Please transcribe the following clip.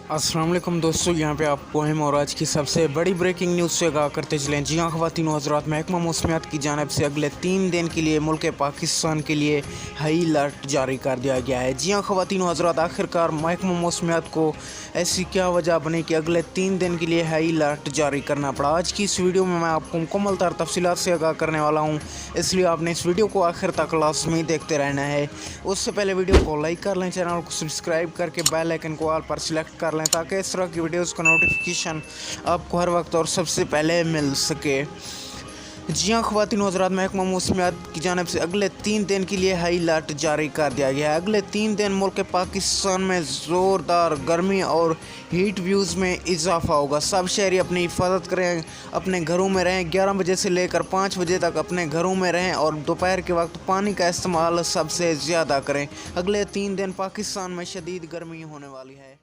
अस्सलाम वालेकुम दोस्तों, यहाँ पे आपको अहम और आज की सबसे बड़ी ब्रेकिंग न्यूज़ से आगाह करते चलें। जी हाँ ख़वातीन हज़रात, महकमा मौसमियात की जानिब से अगले 3 दिन के लिए मुल्क पाकिस्तान के लिए हाई अलर्ट जारी कर दिया गया है। जी हाँ ख़वातीन हज़रात, आखिरकार महकमा मौसमियात को ऐसी क्या वजह बनी कि अगले 3 दिन के लिए हाई अलर्ट जारी करना पड़ा। आज की इस वीडियो में मैं आपको मुकम्मल तर तफसीलात से आगाह करने वाला हूँ, इसलिए आपने इस वीडियो को आखिर तक लाजमी देखते रहना है। उससे पहले वीडियो को लाइक कर लें, चैनल को सब्सक्राइब करके बेल आइकन को ऑल पर सिलेक्ट कर लें ताकि इस तरह की वीडियोस का नोटिफिकेशन आपको हर वक्त और सबसे पहले मिल सके। जी हाँ ख़वातीन हज़रात, महकमा मौसमियात की जानिब से अगले 3 दिन के लिए हाई अलर्ट जारी कर दिया गया है। अगले 3 दिन मुल्क पाकिस्तान में ज़ोरदार गर्मी और हीट व्यूज़ में इजाफा होगा। सब शहरी अपनी हिफाजत करें, अपने घरों में रहें। 11 बजे से लेकर 5 बजे तक अपने घरों में रहें और दोपहर के वक्त पानी का इस्तेमाल सबसे ज़्यादा करें। अगले 3 दिन पाकिस्तान में शदीद गर्मी होने वाली है।